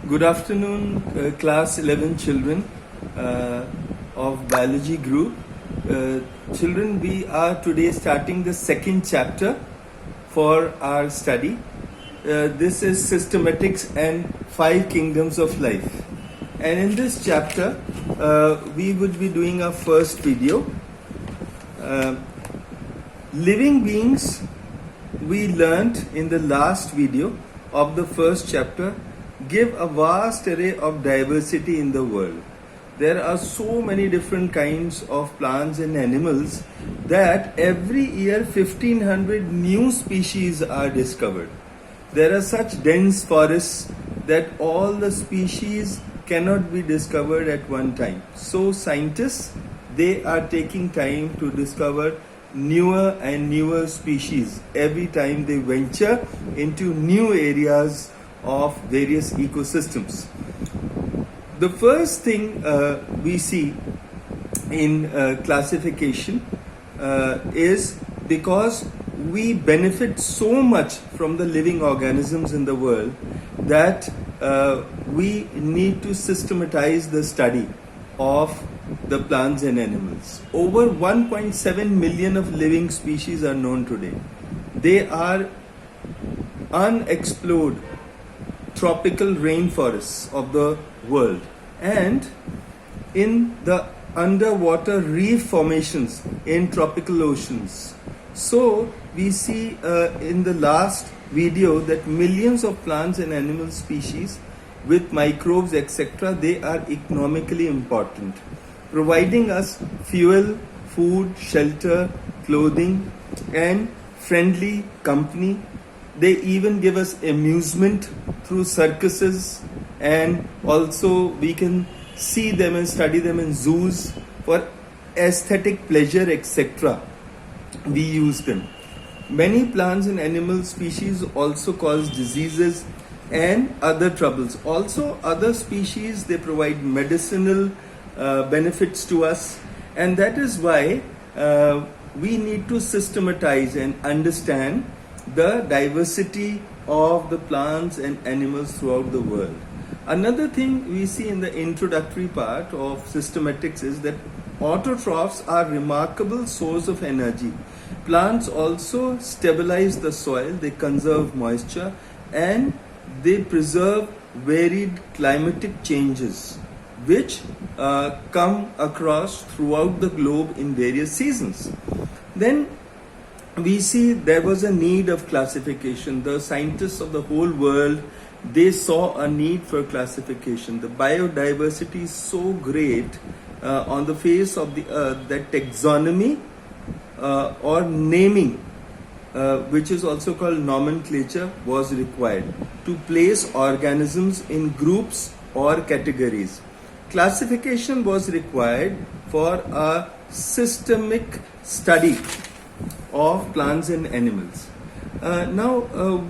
Good afternoon, class 11 children of biology group. Children, we are today starting the second chapter for our study. This is Systematics and Five Kingdoms of Life. And in this chapter, we would be doing our first video. Living beings, we learnt in the last video of the first chapter, give a vast array of diversity in the world. There are so many different kinds of plants and animals that every year 1500 new species are discovered. There are such dense forests that all the species cannot be discovered at one time. So scientists, they are taking time to discover newer and newer species every time they venture into new areas of various ecosystems. The first thing we see in classification is because we benefit so much from the living organisms in the world that we need to systematize the study of the plants and animals. Over 1.7 million of living species are known today. They are unexplored tropical rainforests of the world and in the underwater reef formations in tropical oceans. So we see in the last video that millions of plants and animal species with microbes etc. they are economically important, providing us fuel, food, shelter, clothing and friendly company. They even give us amusement through circuses, and also we can see them and study them in zoos for aesthetic pleasure etc. We use them. Many plants and animal species also cause diseases and other troubles. Also other species, they provide medicinal benefits to us, and that is why we need to systematize and understand the diversity of the plants and animals throughout the world. Another thing we see in the introductory part of systematics is that autotrophs are remarkable source of energy. Plants also stabilize the soil, they conserve moisture and they preserve varied climatic changes which come across throughout the globe in various seasons. Then we see there was a need of classification. The scientists of the whole world, they saw a need for classification. The biodiversity is so great on the face of the earth that taxonomy or naming, which is also called nomenclature, was required to place organisms in groups or categories. Classification was required for a systemic study of plants and animals.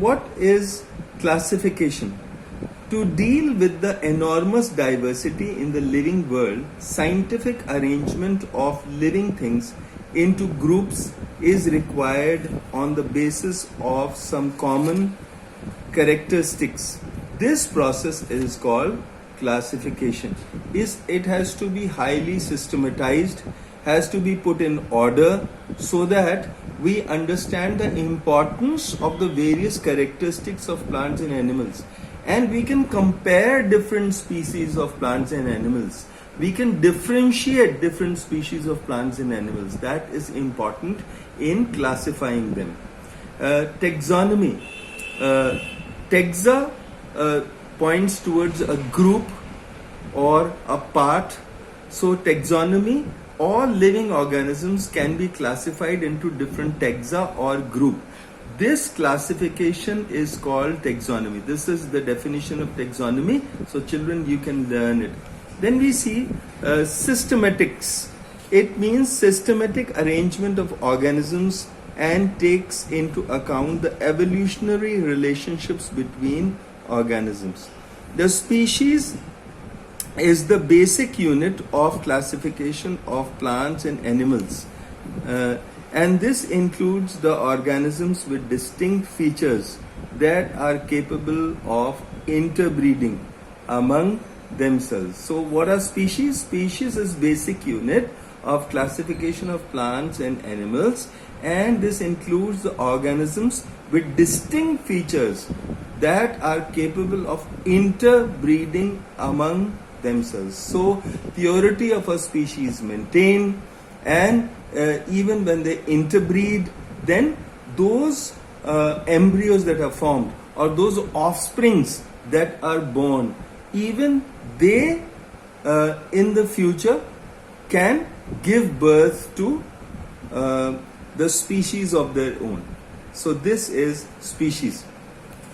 What is classification? To deal with the enormous diversity in the living world, scientific arrangement of living things into groups is required on the basis of some common characteristics. This process is called classification. It has to be highly systematized, has to be put in order so that we understand the importance of the various characteristics of plants and animals, and we can compare different species of plants and animals. We can differentiate different species of plants and animals. That is important in classifying them. Taxonomy. Taxa points towards a group or a part. So taxonomy, all living organisms can be classified into different taxa or group. This classification is called taxonomy. This is the definition of taxonomy. So children, you can learn it. Then we see systematics. It means systematic arrangement of organisms and takes into account the evolutionary relationships between organisms. The species is the basic unit of classification of plants and animals. And this includes the organisms with distinct features that are capable of interbreeding. among themselves. So what are species? Species is basic unit of classification of plants and animals, and this includes the organisms with distinct features that are capable of interbreeding among themselves. So purity of a species maintained, and even when they interbreed, then those embryos that are formed or those offsprings that are born, even they in the future can give birth to the species of their own. So this is species.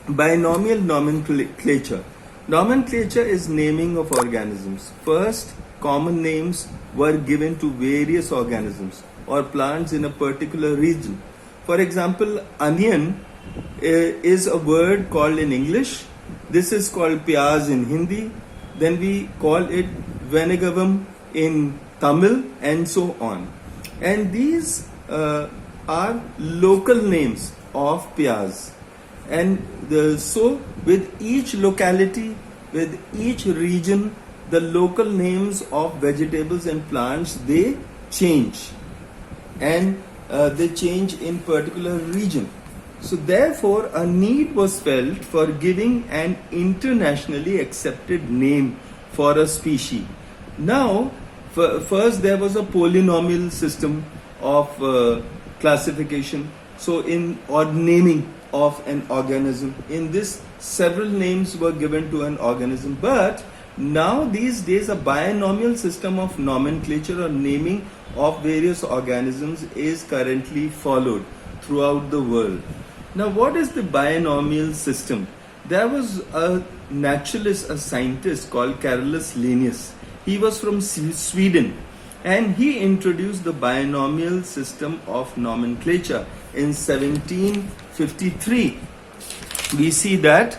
Binomial nomenclature. Nomenclature is naming of organisms. First, common names were given to various organisms or plants in a particular region. For example, onion is a word called in English. This is called pyaz in Hindi. Then we call it venegavum in Tamil, and so on. And these are local names of pyaz. And so with each locality, with each region, the local names of vegetables and plants, they change, and they change in particular region. So therefore a need was felt for giving an internationally accepted name for a species. Now first there was a polynomial system of classification, so in or naming of an organism. In this, several names were given to an organism, but now these days a binomial system of nomenclature or naming of various organisms is currently followed throughout the world. Now what is the binomial system? There was a naturalist, a scientist called Carolus Linnaeus. He was from Sweden, and he introduced the binomial system of nomenclature in 1753. We see that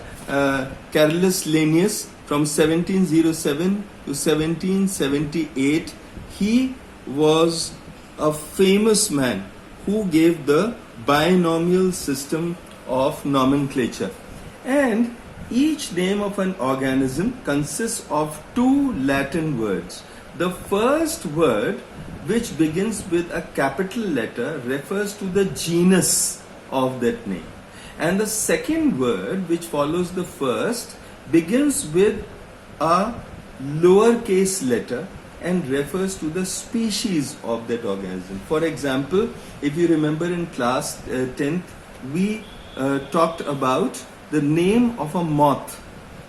Carolus Linnaeus from 1707 to 1778, he was a famous man who gave the binomial system of nomenclature. And each name of an organism consists of two Latin words. The first word, which begins with a capital letter, refers to the genus of that name. And the second word, which follows the first, begins with a lowercase letter and refers to the species of that organism. For example, if you remember in class 10th, we talked about the name of a moth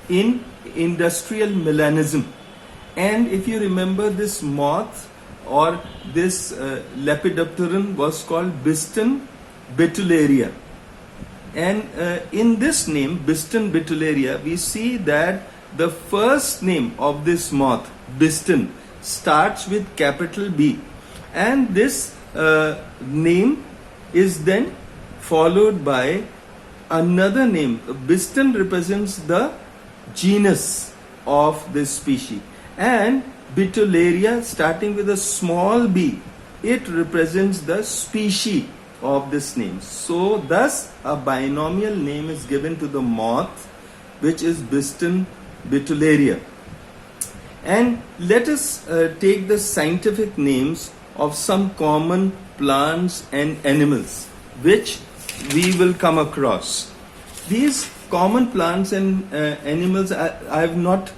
in industrial melanism. And if you remember, this moth or this Lepidopteran was called Biston Betularia. And in this name, Biston Betularia, we see that the first name of this moth, Biston, starts with capital B. And this name is then followed by another name. Biston represents the genus of this species. And Betularia, starting with a small b, it represents the species of this name. So thus a binomial name is given to the moth, which is Biston Betularia. And let us take the scientific names of some common plants and animals which we will come across. These common plants and animals, I have not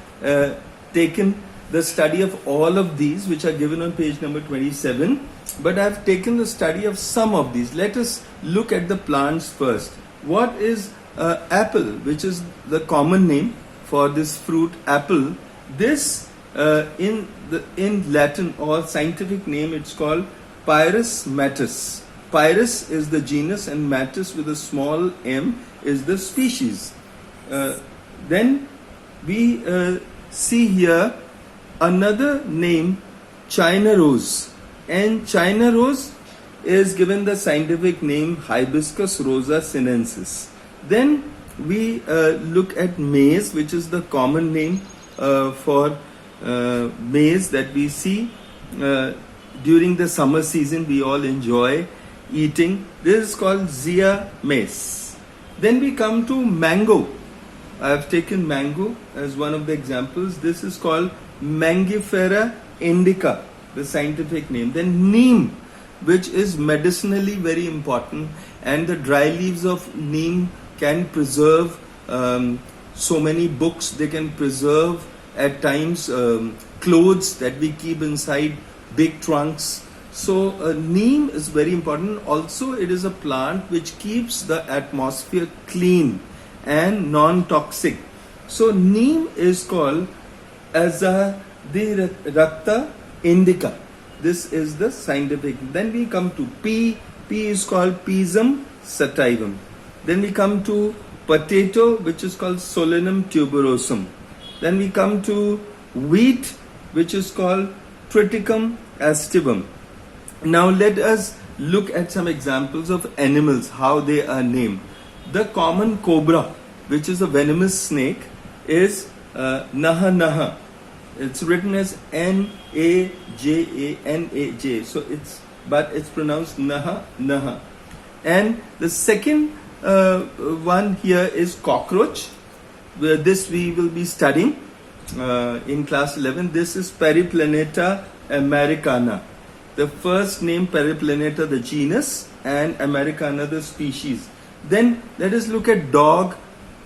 taken the study of all of these, which are given on page number 27, but I have taken the study of some of these. Let us look at the plants first. What is apple, which is the common name for this fruit, apple? This in Latin or scientific name, it's called Pyrus matus. Pyrus is the genus and matus with a small m is the species. Then we see here another name, China rose, and China rose is given the scientific name Hibiscus rosa sinensis. Then we look at maize, which is the common name for maize that we see during the summer season. We all enjoy eating. This is called Zea mays. Then we come to mango. I have taken mango as one of the examples. This is called Mangifera indica, the scientific name. Then neem, which is medicinally very important, and the dry leaves of neem can preserve so many books. They can preserve at times clothes that we keep inside big trunks. So neem is very important. Also, it is a plant which keeps the atmosphere clean and non-toxic. So neem is called Azadirachta indica. This is the scientific. Then we come to pea. Pea is called Pisum sativum. Then we come to potato, which is called Solanum tuberosum. Then we come to wheat, which is called Triticum aestivum. Now let us look at some examples of animals, how they are named. The common cobra, which is a venomous snake, is Naha Naha. It's written as Najanaj. So it's pronounced Naha Naha. And the second one here is cockroach. This we will be studying in class 11. This is Periplaneta americana. The first name Periplaneta, the genus, and Americana, the species. Then let us look at dog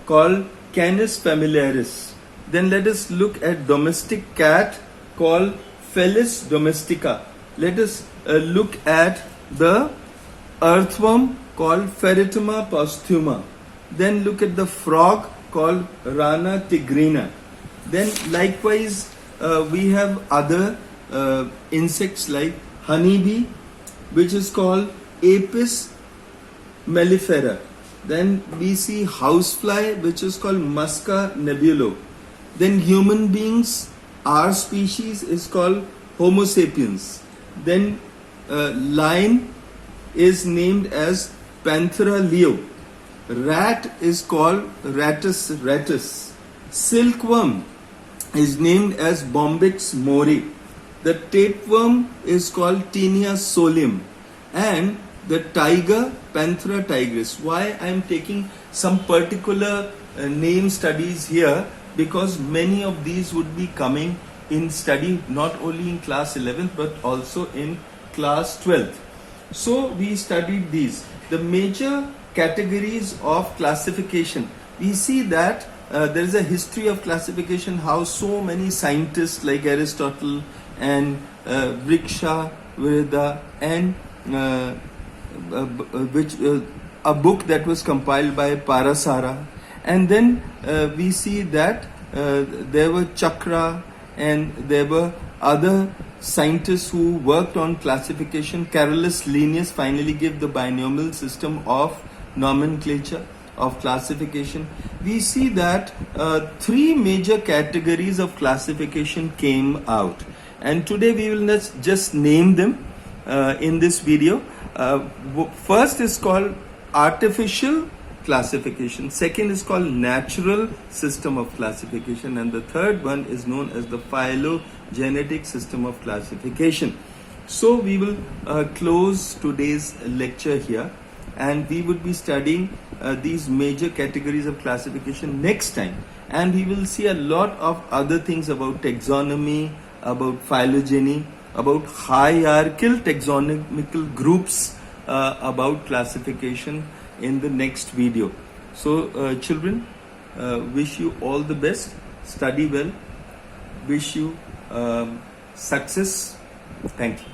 called Canis familiaris. Then let us look at domestic cat called Felis domestica. Let us look at the earthworm called Ferritoma posthuma. Then look at the frog called Rana tigrina. Then likewise we have other insects like honeybee, which is called Apis mellifera. Then we see housefly, which is called Musca nebulo. Then human beings, our species is called Homo sapiens. Then lion is named as Panthera leo. Rat is called Rattus rattus. Silkworm is named as Bombyx mori. The tapeworm is called Taenia solium. And the tiger, Panthera tigris. Why I am taking some particular name studies here? Because many of these would be coming in study not only in class 11th but also in class 12th. So we studied these. The major categories of classification. We see that there is a history of classification, how so many scientists like Aristotle and Vriksha Virida and a book that was compiled by Parasara. And then we see that there were Chakra and there were other scientists who worked on classification. Carolus Linnaeus finally gave the binomial system of nomenclature of classification. We see that three major categories of classification came out, and today we will just name them in this video. First is called artificial classification, second is called natural system of classification, and the third one is known as the phylogenetic system of classification. So we will close today's lecture here, and we would be studying these major categories of classification next time, and we will see a lot of other things about taxonomy, about phylogeny, about hierarchical taxonomical groups, about classification in the next video. So children, wish you all the best, study well, wish you success. Thank you.